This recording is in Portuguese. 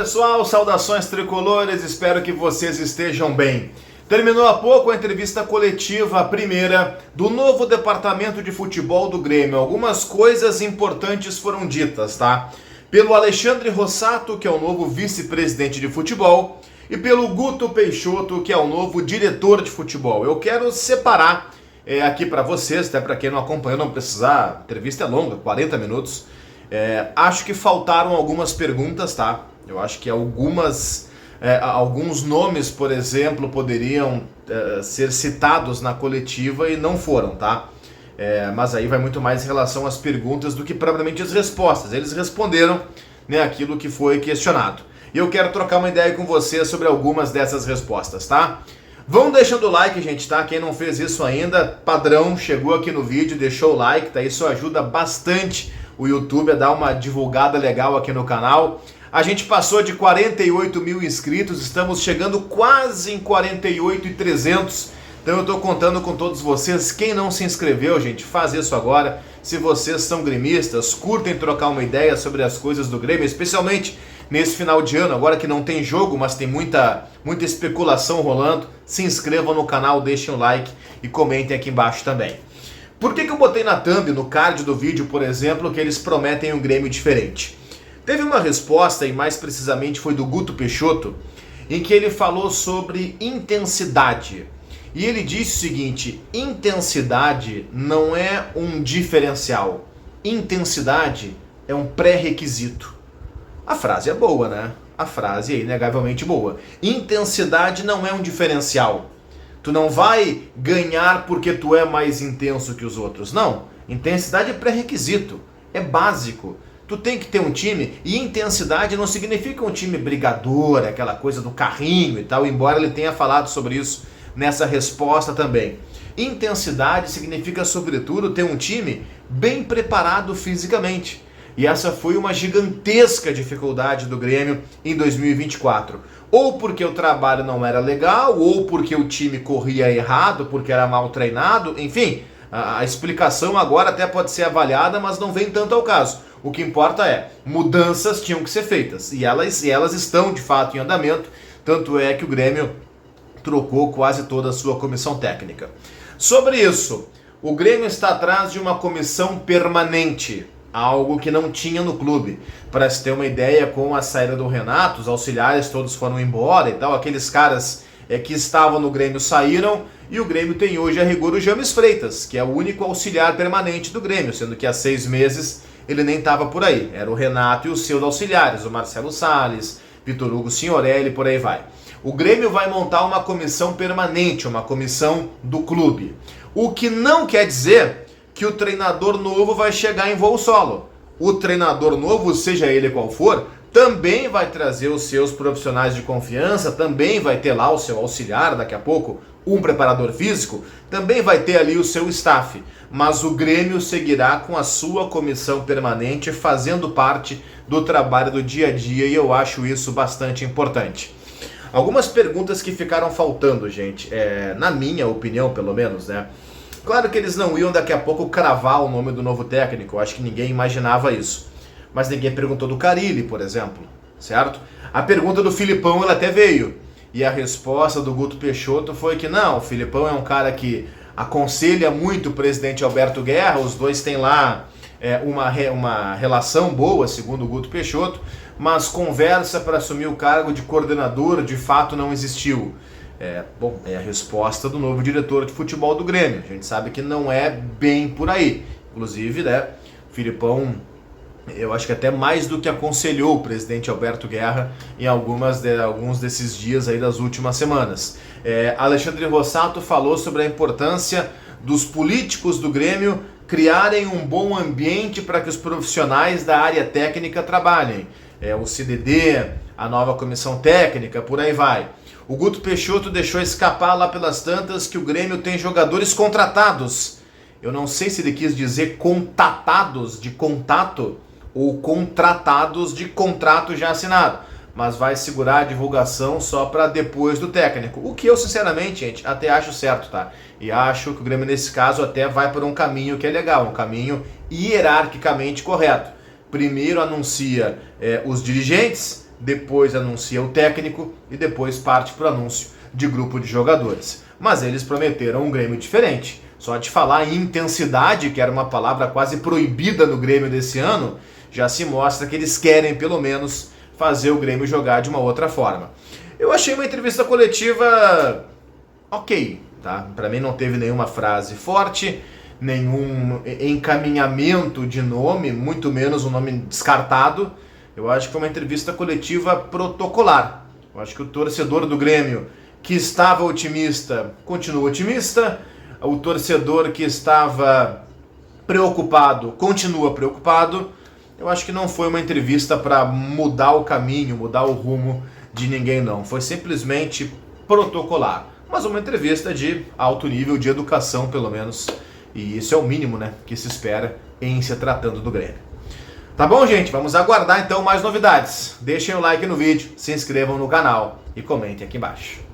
pessoal, saudações tricolores, espero que vocês estejam bem. Terminou há pouco a entrevista coletiva, a primeira, do novo departamento de futebol do Grêmio. Algumas coisas importantes foram ditas, tá? Pelo Alexandre Rossato, que é o novo vice-presidente de futebol, e pelo Guto Peixoto, que é o novo diretor de futebol. Eu quero separar aqui para vocês, até para quem não acompanhou, não precisar, a entrevista é longa, 40 minutos. Acho que faltaram algumas perguntas, tá? Eu acho que alguns nomes, por exemplo, poderiam ser citados na coletiva e não foram, tá? Mas aí vai muito mais em relação às perguntas do que propriamente as respostas. Eles responderam, né, aquilo que foi questionado. E eu quero trocar uma ideia com vocês sobre algumas dessas respostas, tá? Vão deixando o like, gente, tá? Quem não fez isso ainda, padrão, chegou aqui no vídeo, deixou o like, tá? Isso ajuda bastante o YouTube a dar uma divulgada legal aqui no canal. A gente passou de 48 mil inscritos, estamos chegando quase em 48.300. Então eu tô contando com todos vocês. Quem não se inscreveu, gente, faz isso agora. Se vocês são gremistas, curtem trocar uma ideia sobre as coisas do Grêmio, especialmente nesse final de ano, agora que não tem jogo, mas tem muita especulação rolando. Se inscrevam no canal, deixem o like e comentem aqui embaixo também. Por que eu botei na thumb, no card do vídeo, por exemplo, que eles prometem um Grêmio diferente? Teve uma resposta, e mais precisamente foi do Guto Peixoto, em que ele falou sobre intensidade. E ele disse o seguinte: intensidade não é um diferencial, intensidade é um pré-requisito. A frase é boa, né? A frase é inegavelmente boa. Intensidade não é um diferencial. Tu não vai ganhar porque tu é mais intenso que os outros. Não. Intensidade é pré-requisito. É básico. Tu tem que ter um time, e intensidade não significa um time brigador, aquela coisa do carrinho e tal, embora ele tenha falado sobre isso nessa resposta também. Intensidade significa, sobretudo, ter um time bem preparado fisicamente. E essa foi uma gigantesca dificuldade do Grêmio em 2024. Ou porque o trabalho não era legal, ou porque o time corria errado, porque era mal treinado, enfim, a explicação agora até pode ser avaliada, mas não vem tanto ao caso. O que importa é, mudanças tinham que ser feitas, e elas estão de fato em andamento, tanto é que o Grêmio trocou quase toda a sua comissão técnica. Sobre isso, o Grêmio está atrás de uma comissão permanente, algo que não tinha no clube. Para se ter uma ideia, com a saída do Renato, os auxiliares todos foram embora e tal, aqueles caras que estavam no Grêmio saíram, e o Grêmio tem hoje a rigor o James Freitas, que é o único auxiliar permanente do Grêmio, sendo que há 6 meses ele nem estava por aí. Era o Renato e os seus auxiliares, o Marcelo Salles, Vitor Hugo Signorelli, por aí vai. O Grêmio vai montar uma comissão permanente, uma comissão do clube. O que não quer dizer que o treinador novo vai chegar em voo solo. O treinador novo, seja ele qual for, também vai trazer os seus profissionais de confiança, também vai ter lá o seu auxiliar, daqui a pouco, um preparador físico, também vai ter ali o seu staff. Mas o Grêmio seguirá com a sua comissão permanente, fazendo parte do trabalho do dia a dia, e eu acho isso bastante importante. Algumas perguntas que ficaram faltando, gente, na minha opinião, pelo menos, né? Claro que eles não iam daqui a pouco cravar o nome do novo técnico, eu acho que ninguém imaginava isso. Mas ninguém perguntou do Carille, por exemplo, certo? A pergunta do Filipão, ela até veio. E a resposta do Guto Peixoto foi que não, o Filipão é um cara que aconselha muito o presidente Alberto Guerra, os dois têm lá uma relação boa, segundo o Guto Peixoto, mas conversa para assumir o cargo de coordenador de fato não existiu. É a resposta do novo diretor de futebol do Grêmio. A gente sabe que não é bem por aí. Inclusive, né, o Filipão, eu acho que até mais do que aconselhou o presidente Alberto Guerra em alguns desses dias aí das últimas semanas. Alexandre Rossato falou sobre a importância dos políticos do Grêmio criarem um bom ambiente para que os profissionais da área técnica trabalhem. O CDD, a nova comissão técnica, por aí vai. O Guto Peixoto deixou escapar lá pelas tantas que o Grêmio tem jogadores contratados. Eu não sei se ele quis dizer contatados de contato ou contratados de contrato já assinado, mas vai segurar a divulgação só para depois do técnico. O que eu, sinceramente, gente, até acho certo, tá? E acho que o Grêmio, nesse caso, até vai por um caminho que é legal, um caminho hierarquicamente correto. Primeiro anuncia os dirigentes, depois anuncia o técnico e depois parte para o anúncio de grupo de jogadores. Mas eles prometeram um Grêmio diferente. Só de falar em intensidade, que era uma palavra quase proibida no Grêmio desse ano, já se mostra que eles querem pelo menos fazer o Grêmio jogar de uma outra forma. Eu achei uma entrevista coletiva ok, tá? Para mim não teve nenhuma frase forte, nenhum encaminhamento de nome, muito menos um nome descartado. Eu acho que foi uma entrevista coletiva protocolar. Eu acho que o torcedor do Grêmio que estava otimista continua otimista, o torcedor que estava preocupado continua preocupado. Eu acho que não foi uma entrevista para mudar o caminho, mudar o rumo de ninguém, não. Foi simplesmente protocolar. Mas uma entrevista de alto nível, de educação, pelo menos. E isso é o mínimo, né, que se espera em se tratando do Grêmio. Tá bom, gente? Vamos aguardar, então, mais novidades. Deixem o like no vídeo, se inscrevam no canal e comentem aqui embaixo.